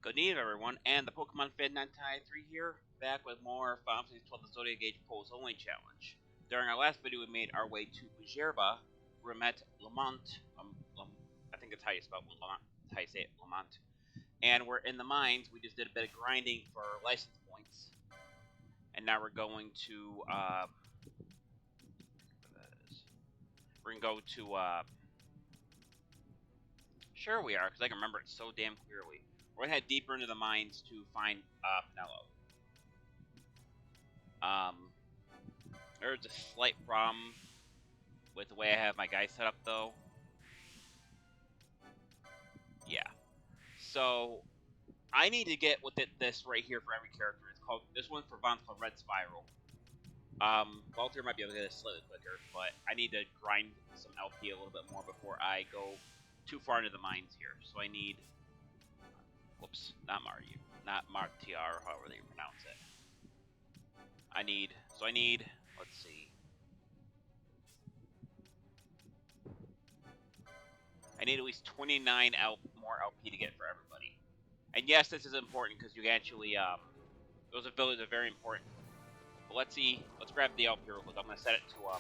Good evening, everyone, and the Pokemon Fan 993 here, back with more Final Fantasy 12 The Zodiac Age Pulse Only Challenge. During our last video, we made our way to Bujerba, where we met Lamount, I think that's how you spell Lamount, that's how you say it, Lamount. And we're in the mines. We just did a bit of grinding for license points. And now we're going to, we're gonna go to, sure we are, because I can remember it so damn clearly. We're gonna head deeper into the mines to find penelo. There's a slight problem with the way I have my guy set up, though. Yeah. So I need to get with this right here for every character. It's called this one's for Vaughn's called Red Spiral. Walter might be able to get it slightly quicker, but I need to grind some LP a little bit more before I go too far into the mines here. So I need. Whoops, not Mario, not Martiar, however they pronounce it. I need, let's see. I need at least 29 more LP to get for everybody. And yes, this is important because you can actually, those abilities are very important. But let's see, let's grab the LP real quick. I'm gonna set it to, I'm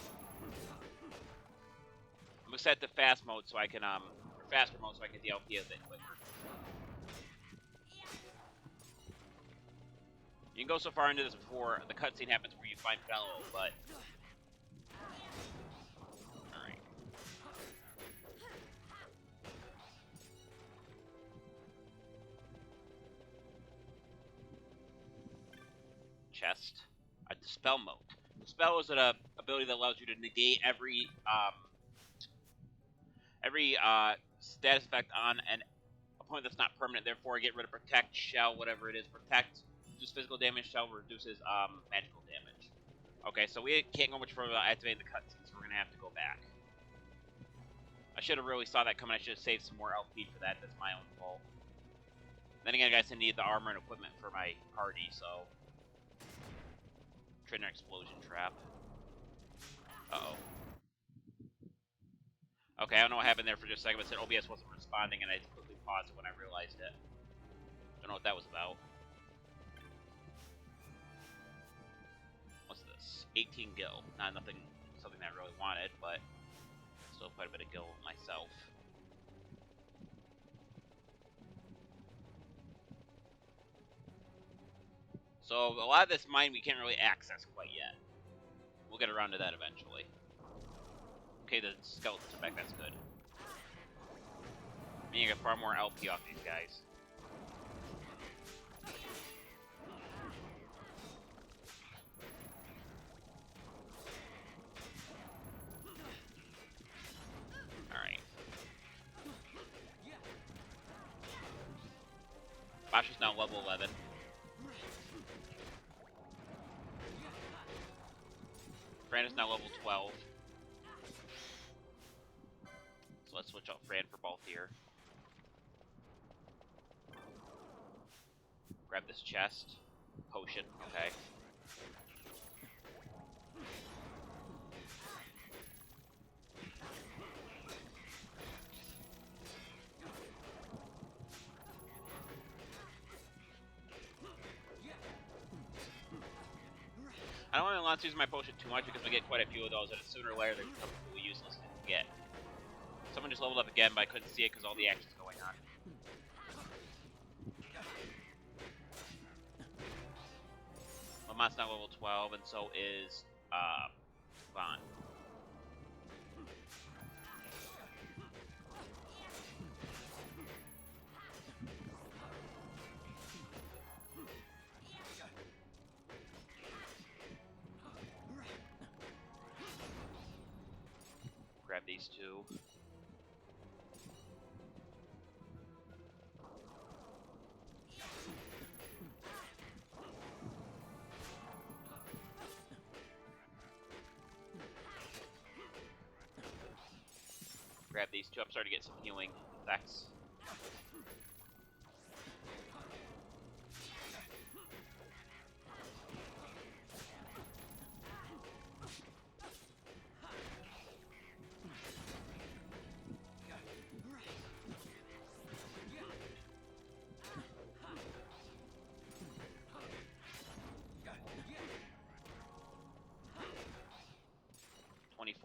gonna set it to fast mode so I can, or faster mode so I can get the LP a bit quicker. You can go so far into this before the cutscene happens where you find penelo, but... Alright. Chest. A Dispel mode. Dispel is an ability that allows you to negate every status effect on an opponent that's not permanent, therefore get rid of Protect, Shell, whatever it is. Protect reduces physical damage, Shell reduces magical damage. Okay, so we can't go much further without activating the cutscene, so we're going to have to go back. I should have really saw that coming. I should have saved some more LP for that. That's my own fault. Then again, I guess I need the armor and equipment for my party, so... Trainer Explosion Trap. Uh-oh. Okay, I don't know what happened there for just a second, but it said OBS wasn't responding, and I quickly paused it when I realized it. Don't know what that was about. What's this? 18 gil. Not something that I really wanted, but still quite a bit of gil myself. So a lot of this mine we can't really access quite yet. We'll get around to that eventually. Okay, the skeletons are back, that's good. I mean, you get far more LP off these guys. Alright. Bosch is now level 11. Fran is now level 12. So let's switch out Fran for both here. Grab this chest. Potion, okay. I don't want to use my potion too much because we get quite a few of those, and sooner or later they're completely useless to get. Someone just leveled up again, but I couldn't see it because all the action's going on. Lamount's now level 12, and so is Vaughn. Grab these two. Grab these two. I'm starting to get some healing effects.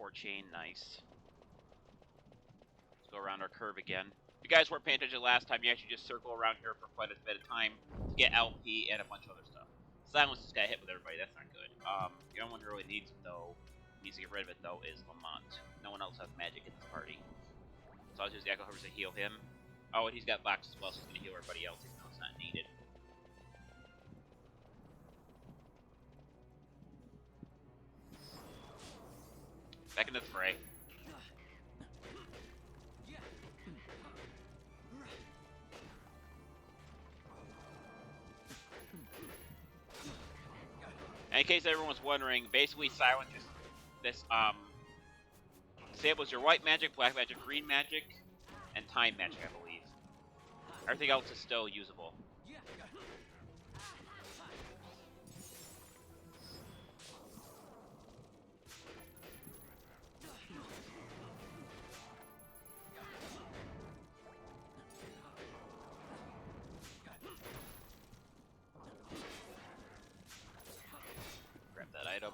4 chain, nice. Let's go around our curve again. If you guys weren't paying attention last time, you actually just circle around here for quite a bit of time to get LP and a bunch of other stuff. Silence just got hit with everybody, that's not good. The only one who really needs it though, needs to get rid of it though, is Lamount. No one else has magic in this party. So I'll just Echo Hovers to heal him. Oh, and he's got box as well, so he's gonna heal everybody else even though it's not needed. Back into the fray. And in case everyone's wondering, basically Silence is this disables your white magic, black magic, green magic, and time magic, I believe. Everything else is still usable. Grab that item.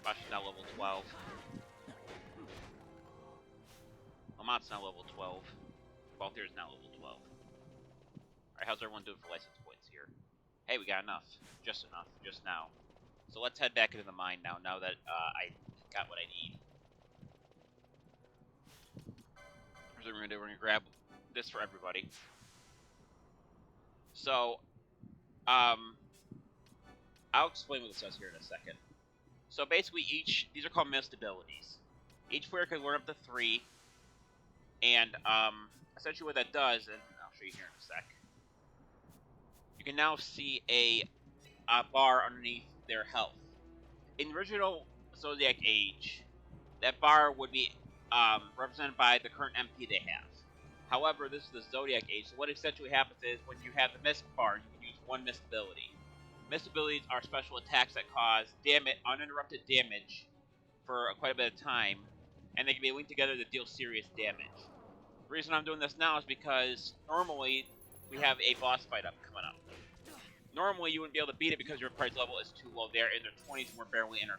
Ashe is now level 12. Lamount's now level 12. Balthier is now level 12. Alright, how's everyone doing for license points here? Hey, we got enough. Just enough. Just now. So let's head back into the mine now that I got what I need. Here's what we're gonna do. We're gonna grab this for everybody. So, I'll explain what this does here in a second. So basically these are called missed abilities. Each player can learn up to 3, and essentially what that does, and I'll show you here in a sec, you can now see a bar underneath their health. In the original Zodiac Age, that bar would be represented by the current MP they have. However, this is the Zodiac Age, so what essentially happens is when you have the missed bar, you can use 1 missed ability. Missed abilities are special attacks that cause uninterrupted damage for quite a bit of time, and they can be linked together to deal serious damage. The reason I'm doing this now is because normally we have a boss fight coming up. Normally you wouldn't be able to beat it because your party's level is too low. They're in their 20s and we're barely in our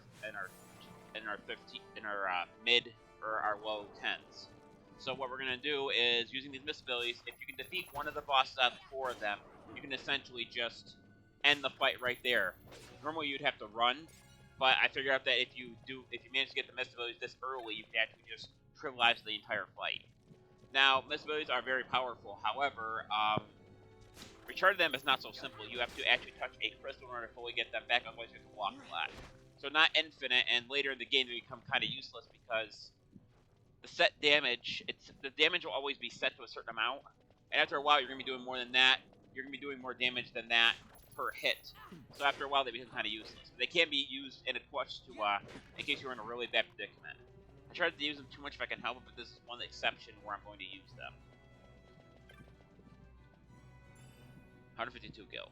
mid or our low 10s. So what we're gonna do is using these missed abilities, if you can defeat one of the bosses out of 4 of them, you can essentially just end the fight right there. Normally you'd have to run, but I figured out that if you manage to get the missed abilities this early, you can actually just trivialize the entire fight. Now, missed abilities are very powerful. However, recharging them is not so simple. You have to actually touch a crystal in order to fully get them back, otherwise you have to walk a lot. So not infinite, and later in the game they become kind of useless because the set damage, the damage will always be set to a certain amount, and after a while you're going to be doing more than that. You're going to be doing more damage than that per hit. So after a while they become kind of useless. They can be used in a clutch to, in case you're in a really bad predicament. I tried to use them too much if I can help it, but this is one exception where I'm going to use them. 152 gil.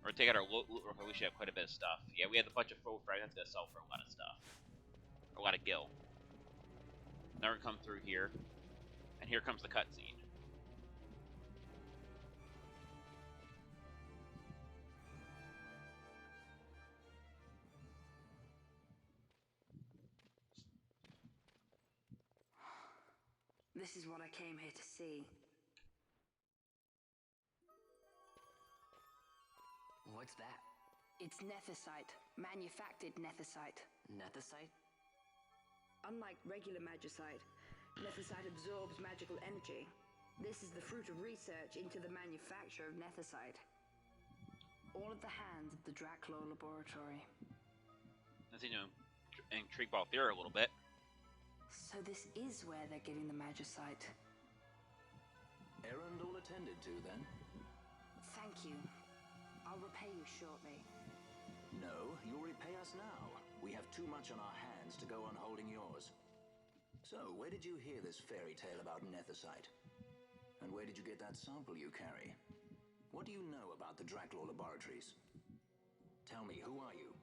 We're going to take out our loot real quick. We should have quite a bit of stuff. Yeah, we had a bunch of faux fragments that's going to sell for a lot of stuff. A lot of gil. Now we're going to come through here. And here comes the cutscene. This is what I came here to see. What's that? It's nethicite. Manufactured nethicite. Nethicite? Unlike regular magicite, nethicite absorbs magical energy. This is the fruit of research into the manufacture of nethicite. All at the hands of the Draclo laboratory. That's, intrigue Balthier a little bit. So this is where they're getting the magicite. Errand all attended to, then? Thank you. I'll repay you shortly. No, you'll repay us now. We have too much on our hands to go on holding yours. So, where did you hear this fairy tale about nethicite? And where did you get that sample you carry? What do you know about the Draclo laboratories? Tell me, who are you?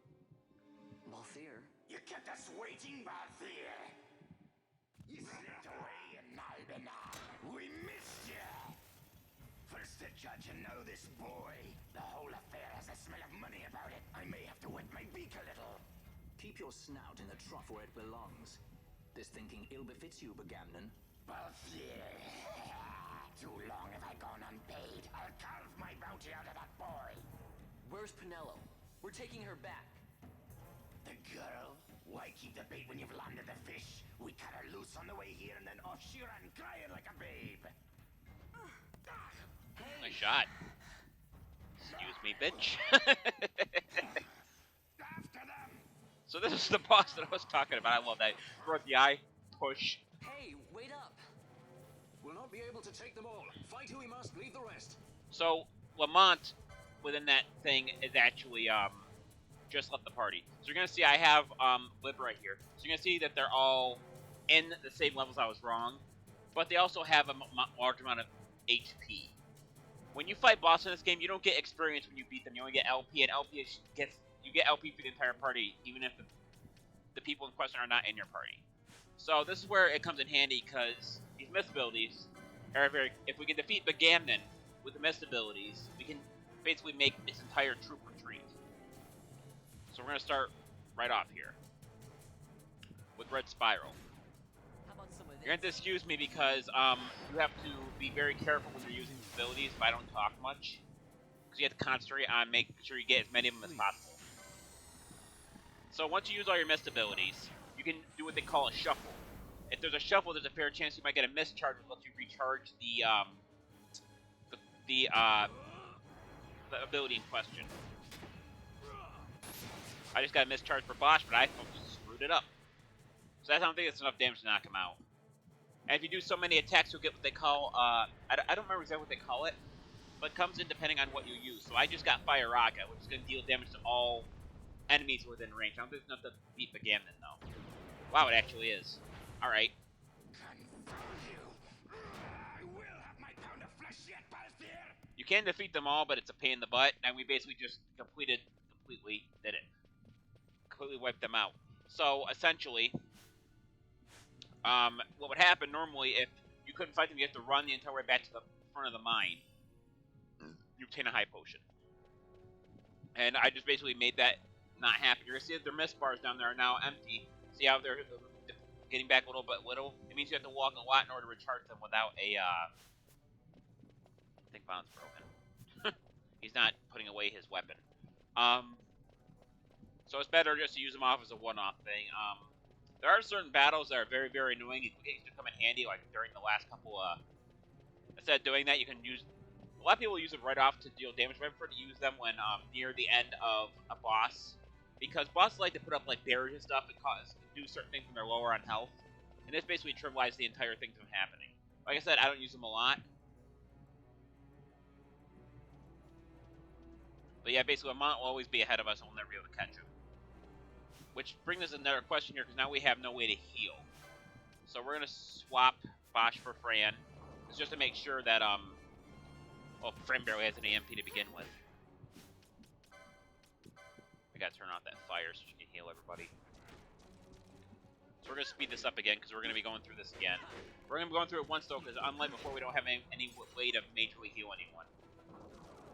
Balthier. You kept us waiting, Balthier! You slipped away in Nalbina! We missed you! judge and know this boy. The whole affair has a smell of money about it. I may have to wet my beak a little. Keep your snout in the trough where it belongs. This thinking ill befits you, Begamnon. Too long have I gone unpaid. I'll carve my bounty out of that boy. Where's Penelo? We're taking her back. The girl? Why keep the bait when you've landed the fish? We cut her loose on the way here and then off she ran crying like a babe. Nice shot. Excuse me, bitch. After them! So this is the boss that I was talking about. I love that. Throw the eye, push. Hey, wait up! We'll not be able to take them all. Fight who we must, leave the rest. So Lamount within that thing is actually just left the party. So you're gonna see I have Lib right here. So you're gonna see that they're all in the same levels. I was wrong, but they also have a large amount of HP. When you fight bosses in this game, you don't get experience when you beat them. You only get LP, and LP you get LP for the entire party, even if the people in question are not in your party. So this is where it comes in handy, because these mist abilities are very. If we can defeat Begamnon with the mist abilities, we can basically make its entire troop retreat. So we're gonna start right off here with Red Spiral. How about some of this? You're going to excuse me because you have to be very careful when you're using these abilities if I don't talk much. Because you have to concentrate on making sure you get as many of them as possible. So once you use all your mist abilities, you can do what they call a shuffle. If there's a shuffle, there's a fair chance you might get a mist charge that lets you recharge the ability in question. I just got a mist charge for Bosch, but I just screwed it up. So I don't think it's enough damage to knock him out. And if you do so many attacks, you'll get what they call, I don't remember exactly what they call it, but it comes in depending on what you use. So I just got Fire Rocket, which is going to deal damage to all enemies within range. I don't think it's enough to beat Begamnon, though. Wow, it actually is. Alright. I will have my pound of flesh yet, Balthier! You can defeat them all, but it's a pain in the butt, and we basically just completely wiped them out. So, essentially, what would happen normally if you couldn't fight them, you have to run the entire way back to the front of the mine. You obtain a high potion. And I just basically made that not happen. You're going to see that their mist bars down there are now empty. See how they're getting back a little bit little? It means you have to walk a lot in order to recharge them without a, I think Bond's broken. He's not putting away his weapon. So it's better just to use them off as a one-off thing. There are certain battles that are very, very annoying. It used to come in handy, like during the last couple. Instead of doing that, you can use. A lot of people use it right off to deal damage. I prefer to use them when near the end of a boss, because bosses like to put up like barriers and stuff and do certain things when they're lower on health, and this basically trivializes the entire thing from happening. Like I said, I don't use them a lot. But yeah, basically, Lamount will always be ahead of us, and we'll never be able to catch him. Which brings us another question here, because now we have no way to heal. So we're going to swap Bosch for Fran. It's just to make sure that, well, Fran barely has an EMP to begin with. I got to turn off that fire so she can heal everybody. So we're going to speed this up again, because we're going to be going through this again. We're going to be going through it once, though, because unlike before, we don't have any way to majorly heal anyone.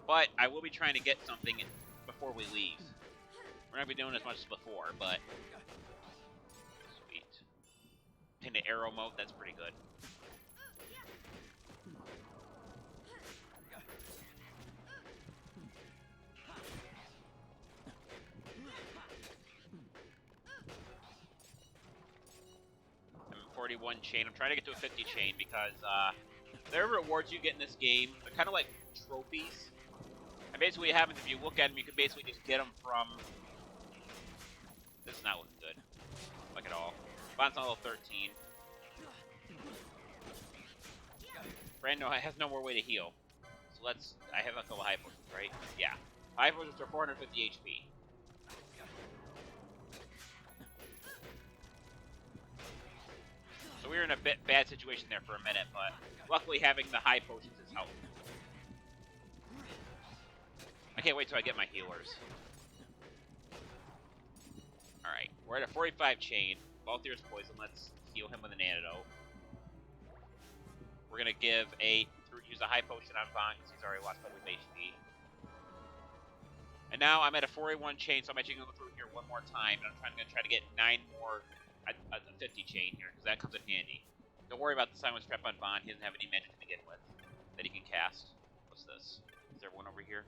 But I will be trying to get something before we leave. We're not going to be doing as much as before, but... Sweet. Pin the arrow mode, that's pretty good. I'm at 41 chain. I'm trying to get to a 50 chain because there are rewards you get in this game. They're kind of like trophies. And basically what happens if you look at them, you can basically just get them from... This is not looking good. Like at all. Bond's on level 13. Brando has no more way to heal. So let's... I have a couple high potions, right? Yeah. High potions are 450 HP. So we were in a bad situation there for a minute, but luckily having the high potions has helped. I can't wait till I get my healers. Alright, we're at a 45 chain. Balthier's poison. Let's heal him with an antidote. We're going to give a use a high potion on Vaughn because he's already lost quite a bit of HP. And now I'm at a 481 chain, so I'm actually going to go through here one more time. And I'm going to try to get 9 more at the 50 chain here, because that comes in handy. Don't worry about the Silence Trap on Vaughn. He doesn't have any magic to begin with that he can cast. What's this? Is there one over here?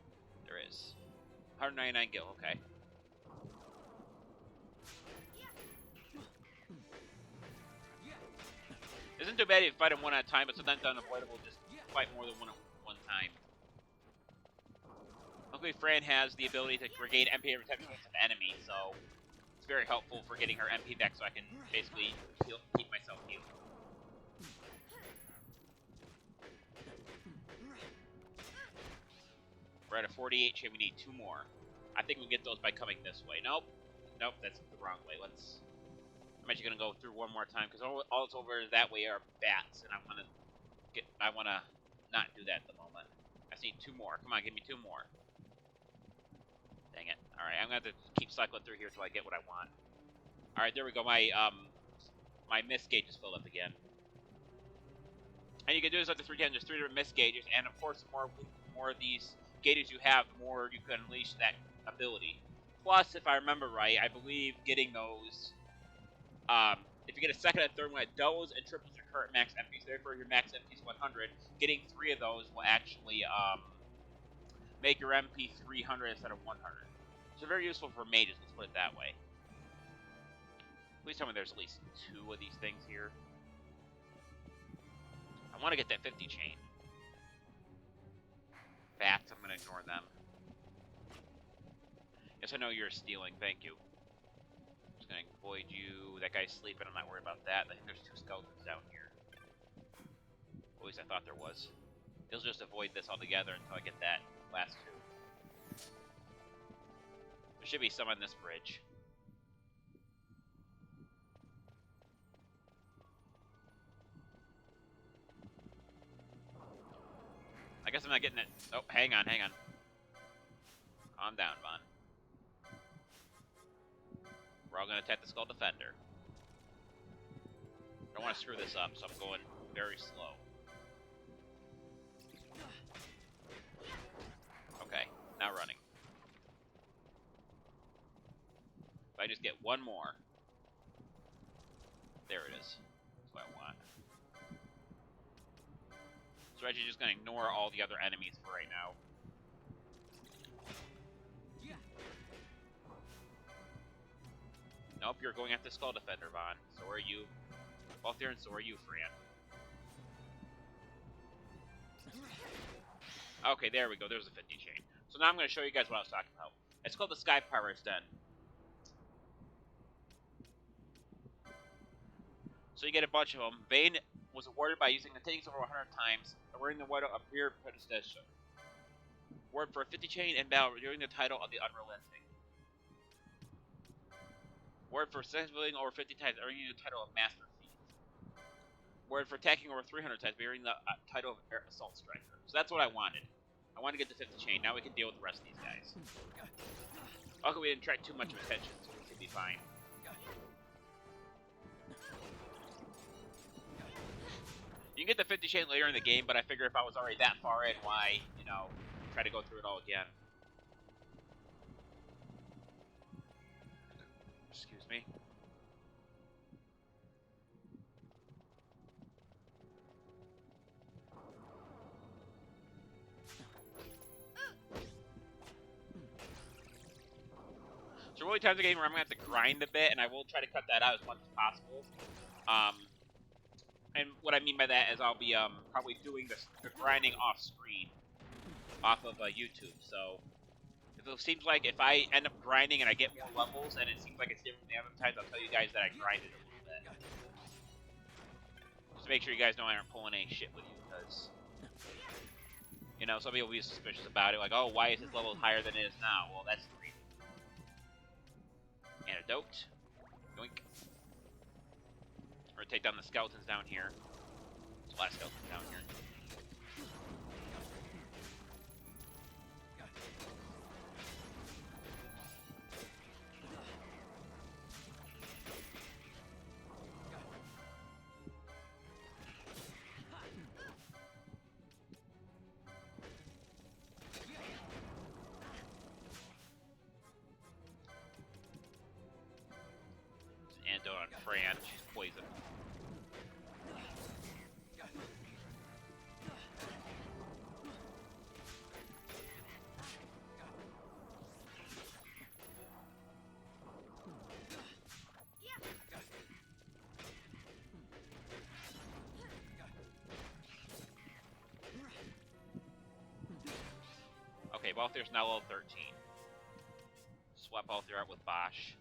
There is. 199 gil, okay. Isn't too bad if you fight him one at a time, but sometimes it's unavoidable just fight more than one at one time. Luckily, Fran has the ability to regain MP every time she hits an enemy, so it's very helpful for getting her MP back so I can basically keep myself healed. We're at a 48 chain, we need 2 more. I think we can get those by coming this way. Nope. Nope, that's the wrong way. I'm actually going to go through one more time, because all that's over that way are bats, and I want to not do that at the moment. I just need 2 more. Come on, give me 2 more. Dang it. Alright, I'm going to have to keep cycling through here until I get what I want. Alright, there we go. My mist gauge is filled up again. And you can do this up to 3 times. There's 3 different mist gauges, and of course, the more of these gauges you have, the more you can unleash that ability. Plus, if I remember right, I believe getting those, if you get a second and third one, it doubles and triples your current max MP. So therefore, your max MP is 100. Getting 3 of those will actually make your MP 300 instead of 100. So very useful for mages, let's put it that way. Please tell me there's at least 2 of these things here. I want to get that 50 chain. Bats, I'm going to ignore them. Yes, I know you're stealing, thank you. Just going to avoid you. That guy's sleeping, I'm not worried about that. I think there's 2 skeletons down here. At least I thought there was. He'll just avoid this altogether until I get that last 2. There should be some on this bridge. I guess I'm not getting it. Oh, hang on. Calm down, Vaughn. We're all going to attack the Skull Defender. I don't want to screw this up, so I'm going very slow. Okay, now running. If I just get 1 more. There it is. That's what I want. So we're actually just going to ignore all the other enemies for right now. Nope, you're going after Skull Defender, Vaughn. So are you. Both there, and so are you, Fran. Okay, there we go. There's a 50 chain. So now I'm going to show you guys what I was talking about. It's called the Sky Pirate's Den. So you get a bunch of them. Vane was awarded by using the takings over 100 times, awarding the widow a peer predestination. Award for a 50 chain in battle, renewing the title of the Unrelenting. Award for successfully over 50 times, earning the title of Master Thief. Award for attacking over 300 times, earning the title of Assault Striker. So that's what I wanted. I wanted to get the 50 chain. Now we can deal with the rest of these guys. Okay, we didn't attract too much attention, so we should be fine. You can get the 50 chain later in the game, but I figure if I was already that far in, why, try to go through it all again. Excuse me. So really times a game where I'm going to have to grind a bit, and I will try to cut that out as much as possible. And what I mean by that is I'll be probably doing the grinding off screen, off of YouTube. So if it seems like if I end up grinding and I get more levels, and it seems like it's different than the other times, I'll tell you guys that I grinded a little bit. Just to make sure you guys know I aren't pulling any shit with you, because some people will be suspicious about it. Like, oh, why is this level higher than it is now? Well, that's the reason. Antidote. Yoink. We're gonna take down the skeletons down here. There's a lot of skeletons down here. Antidote on Fran. She's poisoned. Okay, Balthier's now level 13. Swap Balthier out with Bosch.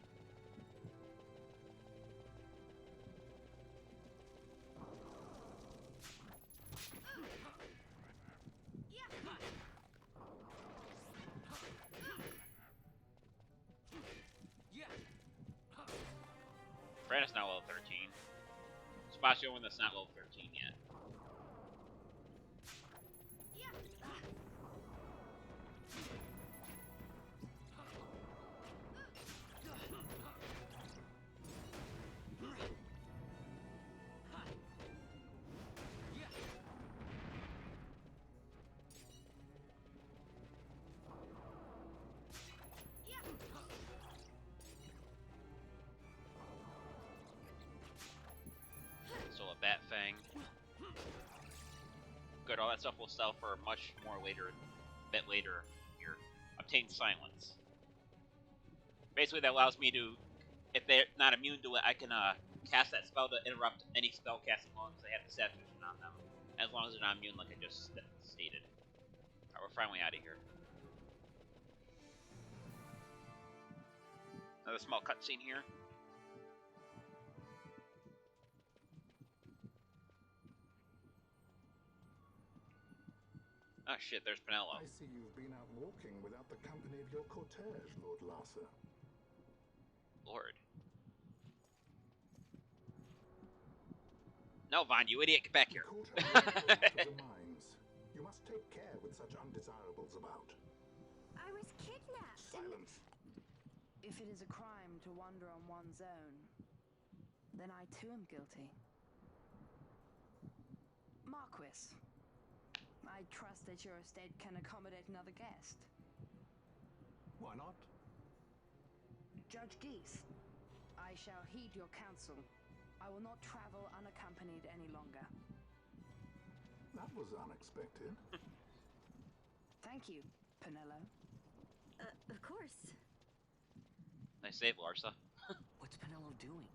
Fran is now level 13. Spot's the only one that's not level 13 yet. So a Bat Fang. Good, all that stuff will sell for much more later, a bit later here. Obtain Silence. Basically, that allows me to, if they're not immune to it, I can cast that spell to interrupt any spell casting as long as they have the saturation on them. As long as they're not immune, like I just stated. Alright, we're finally out of here. Another small cutscene here. Oh shit, there's Penelo. I see you've been out walking without the company of your cortege, Lord Larsa. Lord. No, Vaughn, you idiot, get back here. Caught her to the mines. You must take care with such undesirables about. I was kidnapped. Silence. If it is a crime to wander on one's own, then I too am guilty. Marquis, I trust that your estate can accommodate another guest. Why not? Judge Geese, I shall heed your counsel. I will not travel unaccompanied any longer. That was unexpected. Thank you, Penelo. Of course. Nice save, Larsa. What's Penelo doing?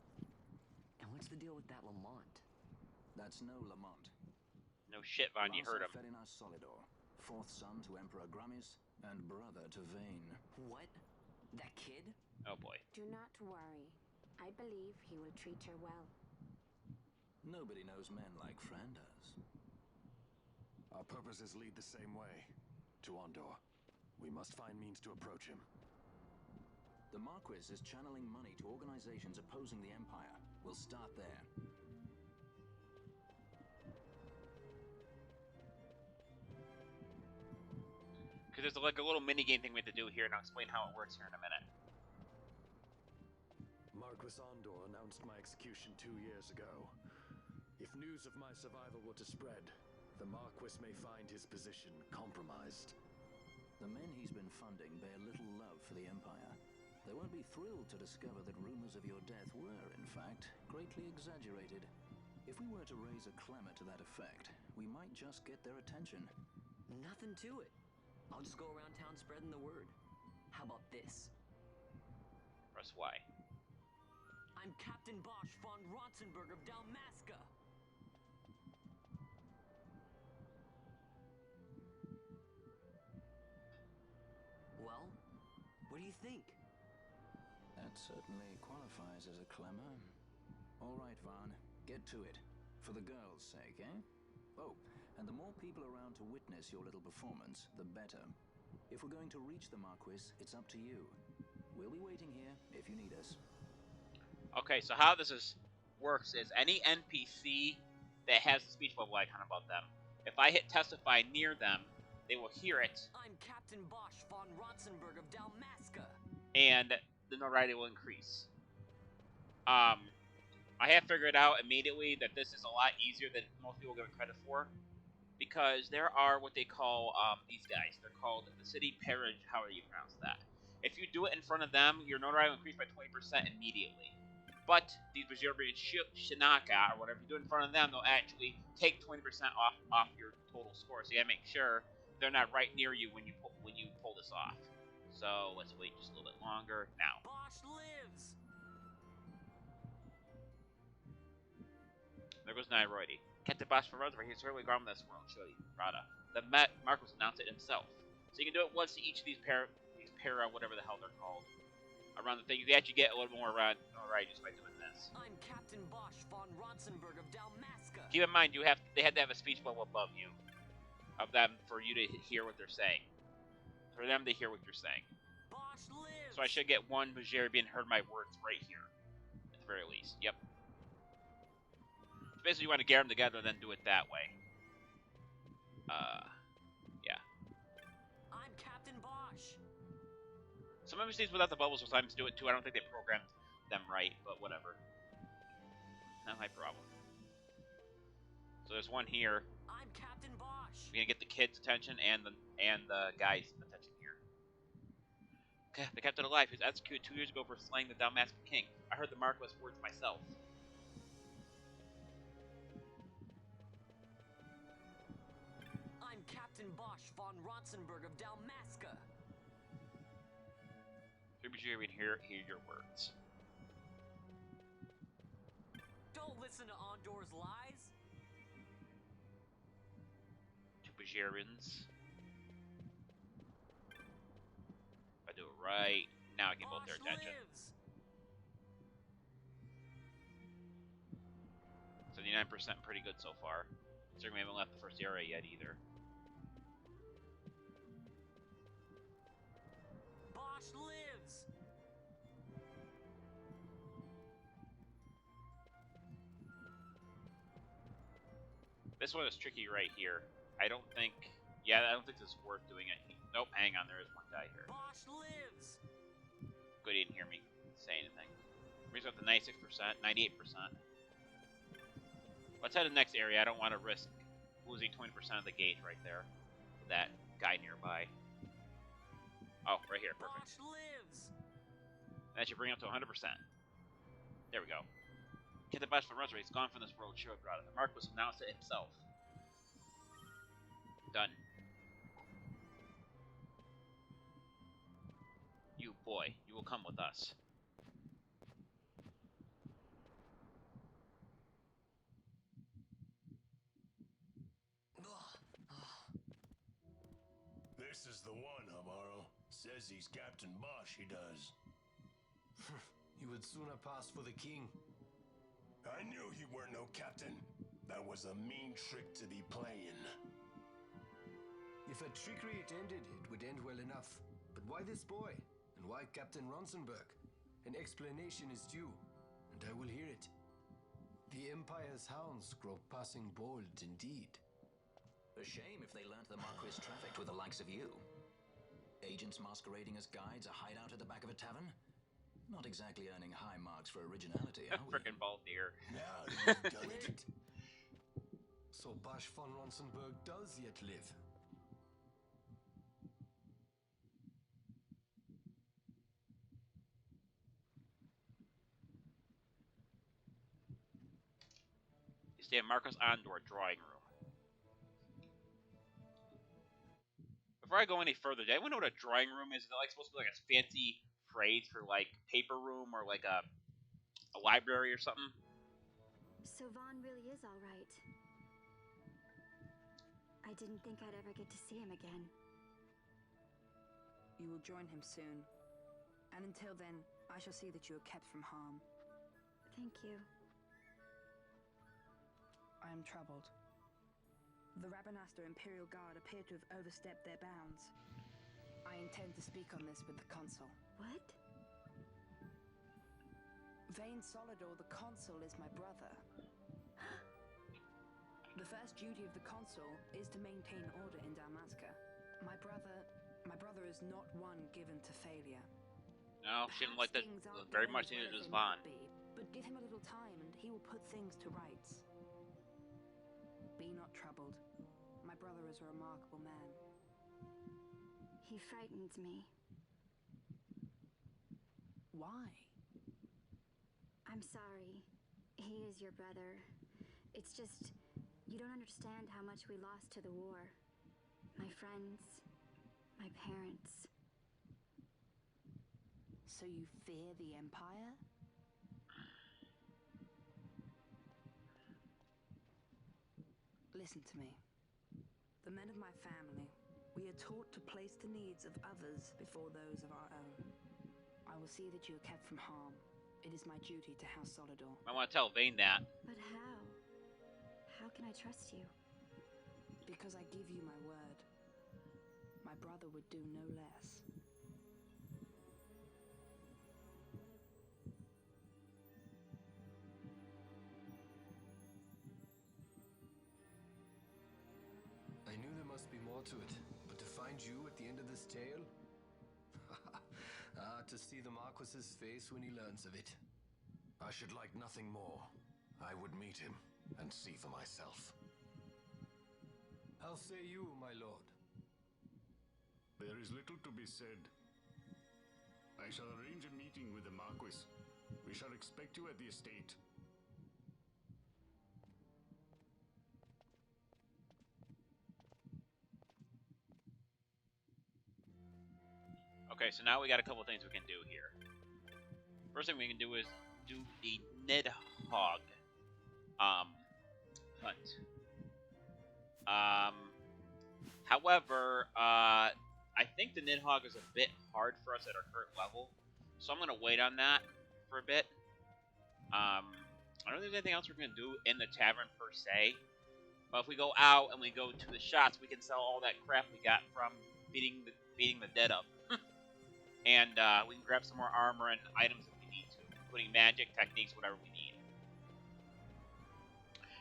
And what's the deal with that Lamount? That's no Lamount. No shit, Vaughn, you heard him. Ferinas Solidor, fourth son to Emperor Gramis and brother to Vayne. What? That kid? Oh boy. Do not worry. I believe he will treat her well. Nobody knows men like Fran does. Our purposes lead the same way. To Ondor. We must find means to approach him. The Marquis is channeling money to organizations opposing the Empire. We'll start there. Because there's like a little mini game thing we have to do here, and I'll explain how it works here in a minute. Marquis Ondor announced my execution 2 years ago. If news of my survival were to spread, the Marquis may find his position compromised. The men he's been funding bear little love for the Empire. They won't be thrilled to discover that rumors of your death were, in fact, greatly exaggerated. If we were to raise a clamor to that effect, we might just get their attention. Nothing to it. I'll just go around town spreading the word. How about this? Press Y. I'm Captain Bosch von Ronsenberg of Dalmasca. Well, what do you think? That certainly qualifies as a clamor. All right, Vaughn, get to it. For the girls' sake, eh? Oh, and the more people around to witness your little performance, the better. If we're going to reach the Marquis, it's up to you. We'll be waiting here if you need us. Okay, so how works is any NPC that has a speech bubble icon about them, if I hit testify near them, they will hear it, I'm Captain Bosch von Ronsenberg of Dalmasca. and the notoriety will increase. I have figured out immediately that this is a lot easier than most people give it credit for, because there are what they call these guys. They're called the city peerage. How do you pronounce that? If you do it in front of them, your notoriety will increase by 20% immediately. But these Bajarian Shinaka, or whatever you do in front of them, they'll actually take 20% off your total score. So you gotta make sure they're not right near you when you pull this off. So let's wait just a little bit longer now. Bosch lives. There goes Nairobi. Captain Bosch for Rose, he's certainly gone with this world. Show you, Rada. The Marquis announced it himself. So you can do it once to each of these para, whatever the hell they're called. Around the thing, you actually get a little more around just by doing this. I'm Captain Bosch von Ronsenberg of Dalmasca. Keep in mind, they had to have a speech bubble above you, of them for you to hear what they're saying, for them to hear what you're saying. Bosch lives. So I should get one Bajari being heard my words right here, at the very least. Yep. So basically, you want to get them together, then do it that way. Yeah. I'm Captain Bosch. Some MVCs without the bubbles sometimes do it too. I don't think they programmed them right, but whatever. Not my problem. So there's one here. I'm Captain Bosch. We're gonna get the kids' attention and the guys' attention here. Okay, the captain alive. He was executed 2 years ago for slaying the Dalmasca king. I heard the Marquis words myself. I'm Captain Bosch von Ronsenberg of Dalmasca. Maybe hear your words. Don't listen to Ondor's lies. Two Bajarians. If I do it right, now I get both their attention. Lives. 79% pretty good so far. Certainly haven't left the first area yet either. Bosch lives. This one is tricky right here. I don't think this is worth doing it. Nope, hang on, there is one guy here. Bosch lives. Good, he didn't hear me say anything. Brings up to 96%, 98%. Let's head to the next area. I don't want to risk losing 20% of the gauge right there with that guy nearby. Oh, right here, perfect. Bosch lives. That should bring up to 100%. There we go. Get the Bosch from Rosary. He's gone from this world. Show Grotto. The Marquis announced it himself. Done. You boy, you will come with us. This is the one, Amaro. Says he's Captain Bosch, he does. He would sooner pass for the king. I knew he weren't no captain. That was a mean trick to be playing. If a trickery it ended, it would end well enough. But why this boy? And why Captain Ronsenberg? An explanation is due, and I will hear it. The Empire's hounds grow passing bold indeed. A shame if they learnt the Marquis trafficked with the likes of you. Agents masquerading as guides, a hideout at the back of a tavern? Not exactly earning high marks for originality, are we? Frickin' bald deer. Now you've done it. So Bosch von Ronsenberg does yet live. You stay at Marcos Andor drawing room. Before I go any further, do anyone know what a drawing room is? Is it like supposed to be like a fancy phrase for like paper room or like a library or something? So Vaughn really is all right. I didn't think I'd ever get to see him again. You will join him soon. And until then, I shall see that you are kept from harm. Thank you. I am troubled. The Rabanastre Imperial Guard appear to have overstepped their bounds. I intend to speak on this with the Consul. What? Vane Solidor, the Consul, is my brother. The first duty of the Consul is to maintain order in Dalmasca. My brother is not one given to failure. No, she didn't like that very much, neither does Vaughn. But give him a little time and he will put things to rights. Be not troubled. My brother is a remarkable man. He frightens me. Why? I'm sorry. He is your brother. It's just, you don't understand how much we lost to the war. My friends, my parents. So you fear the Empire? Listen to me. The men of my family, we are taught to place the needs of others before those of our own. I will see that you are kept from harm. It is my duty to House Solidor. I want to tell Vayne that. But how? How can I trust you? Because I give you my word. My brother would do no less. I knew there must be more to it, but to find you at the end of this tale? To see the Marquis's face when he learns of it. I should like nothing more. I would meet him and see for myself. How say you, my lord? There is little to be said. I shall arrange a meeting with the Marquis. We shall expect you at the estate. Okay, so now we got a couple things we can do here. First thing we can do is do the Nidhogg hunt. However, I think the Nidhogg is a bit hard for us at our current level, so I'm gonna wait on that for a bit. I don't think there's anything else we're gonna do in the tavern per se, but if we go out and we go to the shops, we can sell all that crap we got from beating the dead up. And we can grab some more armor and items if we need to, including magic, techniques, whatever we need.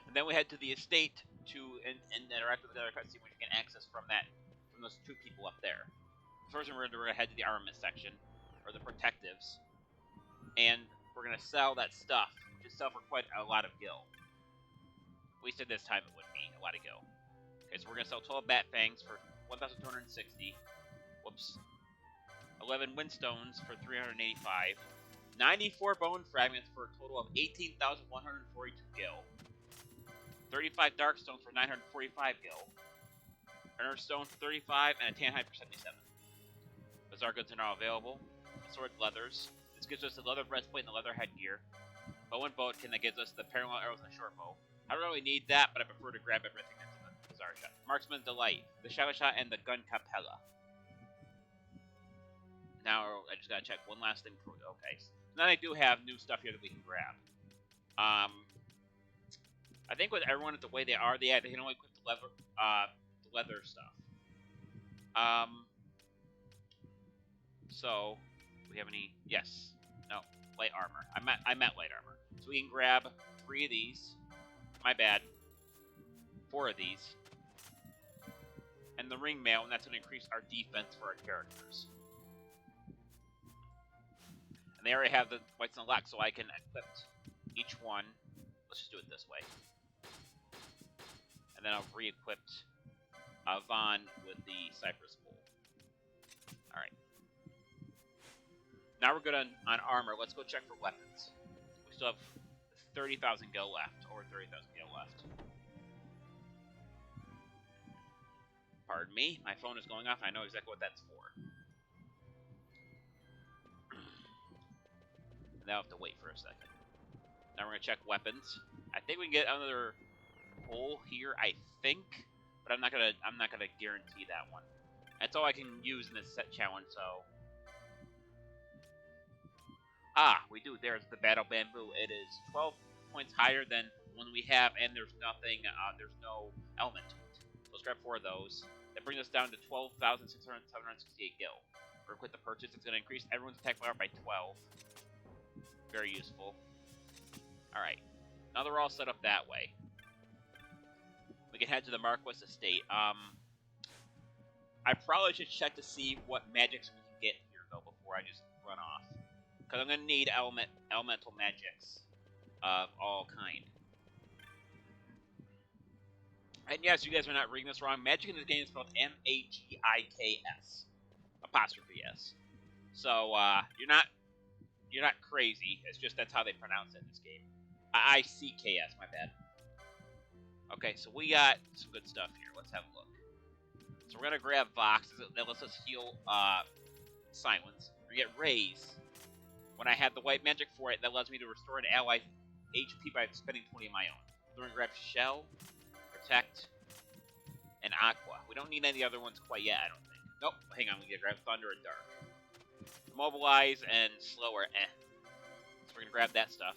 And then we head to the estate to interact with the other cutscene, which we can access from those two people up there. First, we're going to head to the armament section, or the protectives, and we're going to sell that stuff, which is sell for quite a lot of gil. At least at this time it would be a lot of gil. Okay, so we're going to sell 12 bat fangs for 1,260. Whoops. 11 windstones for 385, 94 bone fragments for a total of 18,142 gil, 35 dark stones for 945 gil, earth stone for 35, and a tan hide for 77. Those are goods are now available. Sword leathers. This gives us the leather breastplate and the leather headgear. Bow and bowkin that gives us the parallel arrows and the short bow. I don't really need that, but I prefer to grab everything that's in the Bazaar shop. Marksman's Delight, the Shadow Shot, and the Gun Capella. Now, I just gotta check one last thing before we go. Okay. So now I do have new stuff here that we can grab. I think with everyone at the way they are, they can only equip the leather stuff. So, do we have any? Yes. No. Light armor. I meant light armor. So we can grab 3 of these. My bad. 4 of these. And the ring mail, and that's going to increase our defense for our characters. And they already have the whites and lock, so I can equip each one. Let's just do it this way. And then I'll re-equip Vaughn with the Cypress Bowl. Alright. Now we're good on armor. Let's go check for weapons. We still have 30,000 gil left, or 30,000 gil left. Pardon me, my phone is going off. I know exactly what that's for. Now I have to wait for a second. Now we're gonna check weapons. I think we can get another hole here. I think, but I'm not gonna guarantee that one. That's all I can use in this set challenge. So, we do. There's the battle bamboo. It is 12 points higher than one we have, and there's nothing. There's no element to it. Let's grab 4 of those. That brings us down to 12,768 gil. We're gonna quit the purchase. It's gonna increase everyone's attack power by 12. Very useful. Alright. Now that we're all set up that way, we can head to the Marquis estate. I probably should check to see what magics we can get here, though, before I just run off. Because I'm going to need elemental magics of all kind. And yes, you guys are not reading this wrong. Magic in this game is spelled M-A-G-I-K-S. Apostrophe S. So, you're not you're not crazy. It's just that's how they pronounce it in this game. ICKS, my bad. Okay, so we got some good stuff here. Let's have a look. So we're gonna grab Vox. That lets us heal Silence. We get Raise. When I have the white magic for it, that allows me to restore an ally's HP by spending 20 of my own. Then we're gonna grab Shell, Protect, and Aqua. We don't need any other ones quite yet, I don't think. Nope, hang on, we can grab Thunder and Dark. Mobilize and Slower, So we're gonna grab that stuff.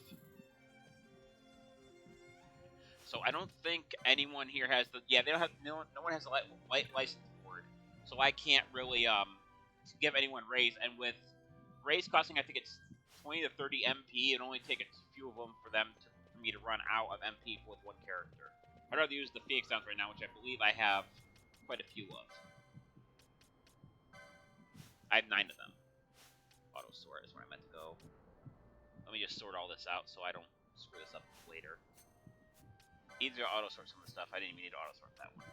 So I don't think anyone here has the... Yeah, they don't have... No one has a light license board. So I can't really give anyone Raise. And with Raise costing, I think it's 20 to 30 MP, it only take a few of them for me to run out of MP with one character. I'd rather use the Phoenix Downs right now, which I believe I have quite a few of. I have 9 of them. Auto sort is where I meant to go. Let me just sort all this out so I don't screw this up later. Easier to auto sort some of the stuff. I didn't even need to auto sort that one.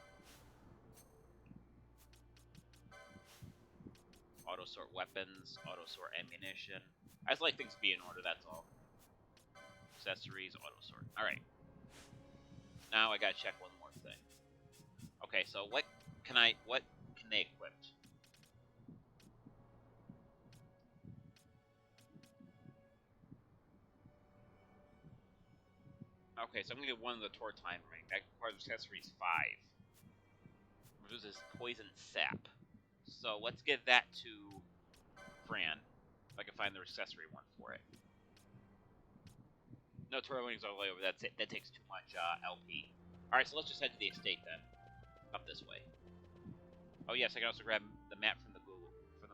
Auto sort weapons, auto sort ammunition. I just like things to be in order, that's all. Accessories, auto sort. Alright. Now I gotta check one more thing. Okay, so what can they equip? Okay, so I'm gonna get one of the Tortime ring. That requires accessories 5. Reduces poison sap. So let's give that to Fran. If I can find the accessory one for it. No turtle wings all the way over. That takes too much LP. Alright, so let's just head to the estate then. Up this way. Oh yes, I can also grab the map from the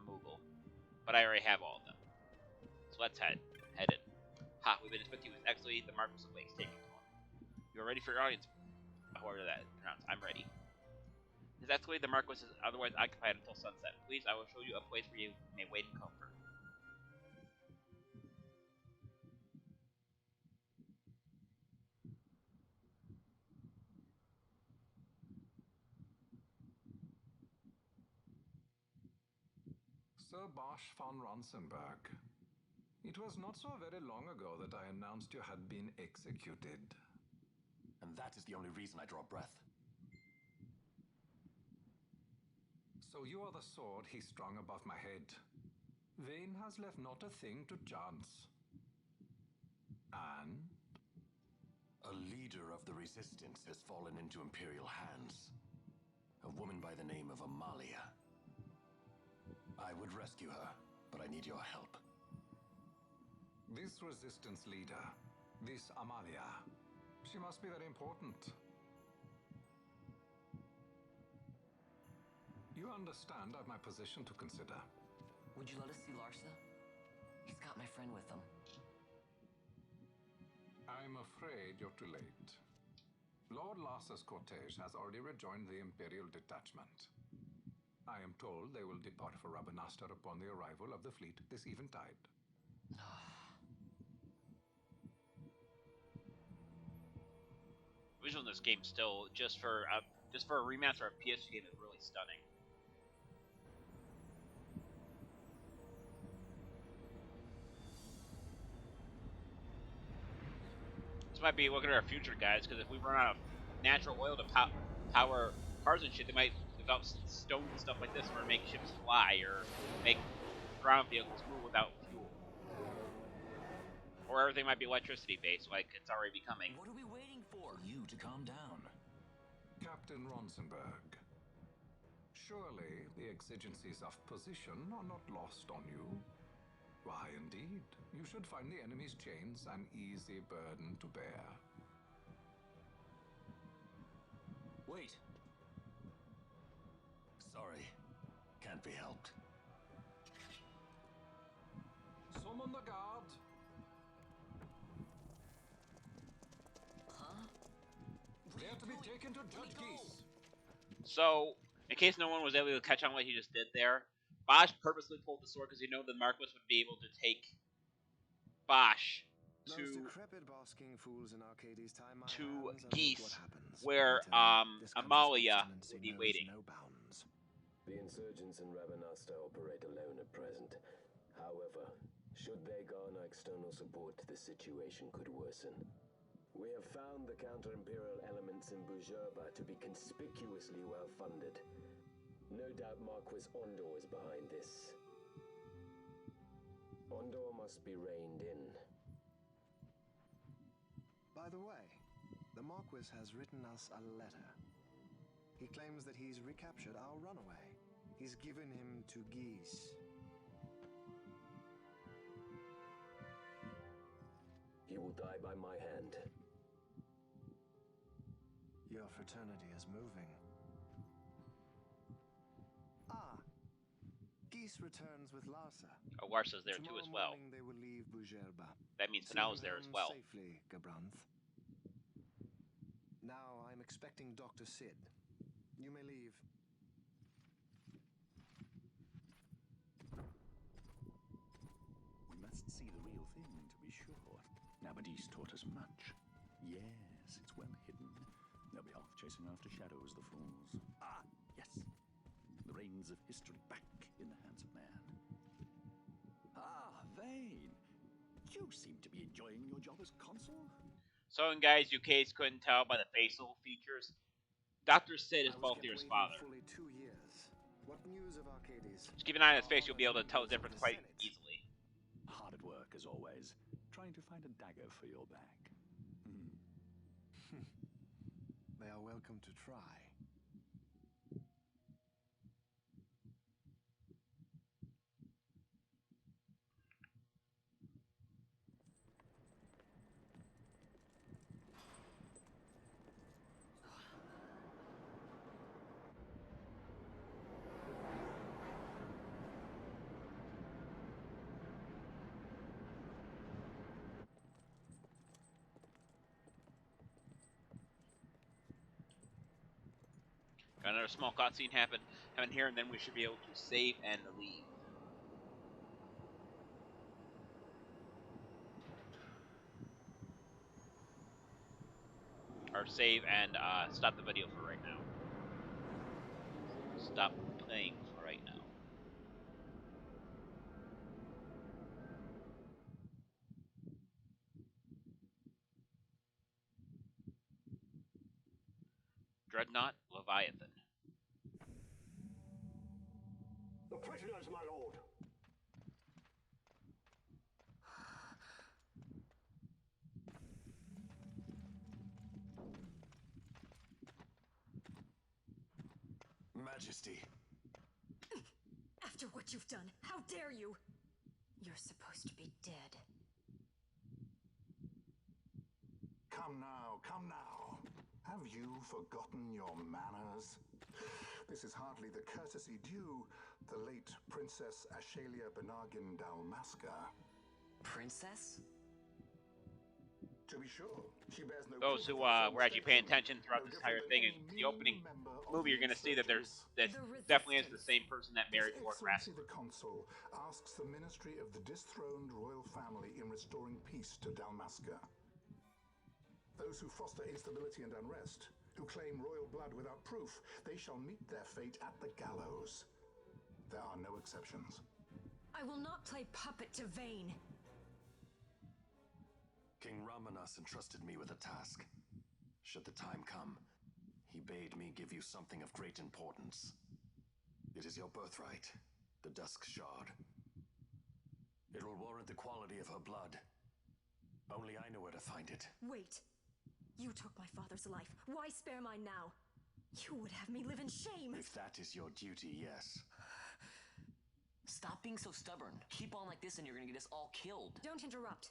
Moogle. But I already have all of them. So let's head in. Ha, we've been inspecting with Exley, the Marquis of Lakes, taking on. You are ready for your audience? However that is pronounced. I'm ready. His Exley, the Marquis, is otherwise occupied until sunset. Please, I will show you a place where you may wait in comfort. Sir Bosch von Ronsenberg. It was not so very long ago that I announced you had been executed. And that is the only reason I draw breath. So you are the sword he strung above my head. Vane has left not a thing to chance. And? A leader of the resistance has fallen into Imperial hands. A woman by the name of Amailia. I would rescue her, but I need your help. This resistance leader, this Amailia, she must be very important. You understand I've my position to consider. Would you let us see Larsa? He's got my friend with him. I'm afraid you're too late. Lord Larsa's cortege has already rejoined the Imperial detachment. I am told they will depart for Rabanastre upon the arrival of the fleet this eventide. Visual in this game still, just for a remaster of a PS2 game, is really stunning. This might be looking at our future, guys, because if we run out of natural oil to power cars and shit, they might develop stone and stuff like this, or make ships fly, or make ground vehicles move without fuel. Or everything might be electricity based, like it's already becoming. What are we waiting for? You to calm down. Captain Ronsenberg, surely the exigencies of position are not lost on you. Why, indeed, you should find the enemy's chains an easy burden to bear. Wait. Sorry. Can't be helped. Summon the guard. Huh? They are to be taken to Judge Geese. So, in case no one was able to catch on what he just did there, Bosch purposely pulled the sword because he knew the Marquis would be able to take Bosch to Geese, where Amailia would be waiting. The insurgents in Rabanastre operate alone at present. However, Should they garner external support, the situation could worsen. We have found the counter-imperial elements in Bujerba to be conspicuously well-funded. No doubt Marquis Ondor is behind this. Ondor must be reined in. By the way, the Marquis has written us a letter. He claims that he's recaptured our runaway. He's given him to Geese. He will die by my hand. Your fraternity is moving. Ah, Geese returns with Larsa. Oh, Larsa's there too as well. Tomorrow morning they will leave Bujerba. That means Penelo's there as well. Safely, Gabranth. Now I'm expecting Dr. Sid. You may leave. We must see the real thing, to be sure. Nabadis taught us much. Yes, it's well hidden. They'll be off chasing after shadows, the fools. Ah, yes. The reins of history back in the hands of man. Ah, Vane. You seem to be enjoying your job as consul. So, in guys, you case couldn't tell by the facial features. Dr. Sid is Balthier's father. Fully 2 years. What news of Arcades? Just keep an eye on his face, you'll be able to tell the difference quite easily. Hard at work, as always. Trying to find a dagger for your back. They are welcome to try. Got another small cutscene happen here, and then we should be able to save and leave. Or save and stop the video for right now. Stop playing for right now. Dreadnought Leviathan. The prisoners, my lord. Majesty. After what you've done, how dare you? You're supposed to be dead. Come now, come now. Have you forgotten your manners? This is hardly the courtesy due the late Princess Ashelia Benagin Dalmasca. Princess? To be sure, she bears no. Those who were actually paying attention throughout this entire thing, in the opening movie, you're going to see that that definitely is the same person that married Lord Larsa. The consul asks the ministry of the dethroned royal family in restoring peace to Dalmasca. Those who foster instability and unrest, who claim royal blood without proof, they shall meet their fate at the gallows. There are no exceptions. I will not play puppet to Vane. King Ramanas entrusted me with a task. Should the time come, he bade me give you something of great importance. It is your birthright, the Dusk Shard. It will warrant the quality of her blood. Only I know where to find it. Wait. You took my father's life. Why spare mine now? You would have me live in shame. If that is your duty, yes. Stop being so stubborn. Keep on like this and you're gonna get us all killed. Don't interrupt.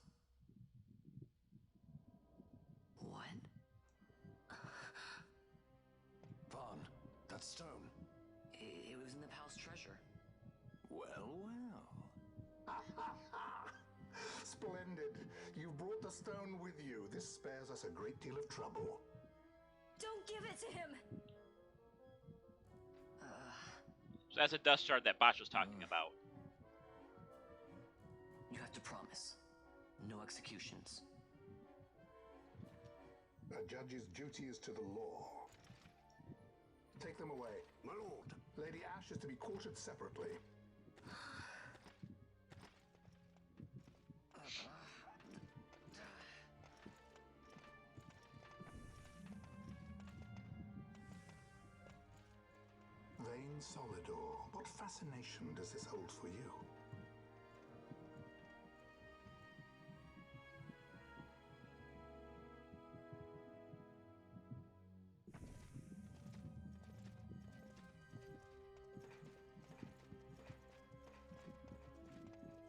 What? Vaughn, that stone. It was in the palace treasure. Well, well. Splendid. You brought the stone with you. This spares us a great deal of trouble. Don't give it to him! So that's a dust shard that Bosch was talking about. You have to promise. No executions. A judge's duty is to the law. Take them away. My lord. Lady Ashe is to be quartered separately. Solidor, what fascination does this hold for you?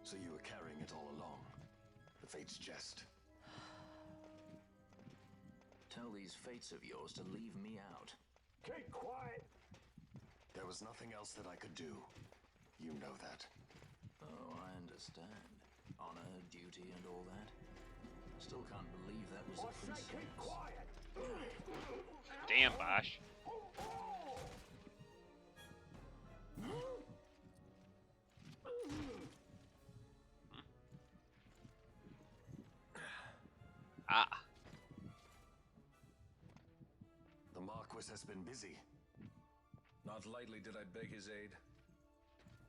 So you were carrying it all along? The Fate's jest? Tell these fates of yours to leave me out. Keep quiet! There was nothing else that I could do. You know that. Oh, I understand. Honor, duty, and all that. I still can't believe that was a princess. Keep quiet! Damn, Bosch. Ah. The Marquis has been busy. Not lightly did I beg his aid.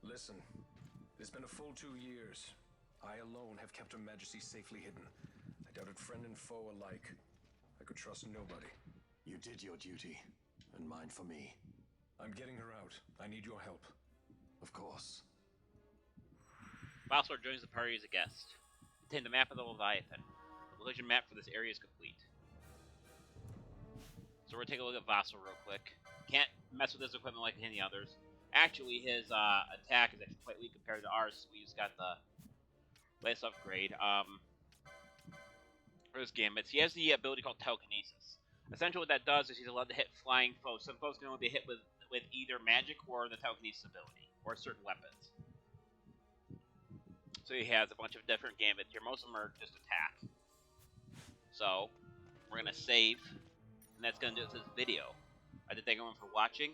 Listen, it's been a full 2 years. I alone have kept Her Majesty safely hidden. I doubted friend and foe alike. I could trust nobody. You did your duty, and mine for me. I'm getting her out. I need your help. Of course. Vassalor joins the party as a guest. Obtain the map of the Leviathan. The location map for this area is complete. So we're gonna take a look at Vassal real quick. Can't mess with his equipment like any others. Actually, his attack is actually quite weak compared to ours. We just got the latest upgrade. For his gambits, he has the ability called telekinesis. Essentially, what that does is he's allowed to hit flying foes. Some foes can only be hit with either magic or the telekinesis ability, or certain weapons. So he has a bunch of different gambits here. Most of them are just attack. So we're gonna save, and that's gonna do it for this video. I did thank everyone for watching.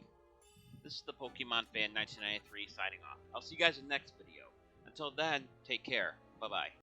This is the Pokemon Fan 1993 signing off. I'll see you guys in the next video. Until then, take care. Bye-bye.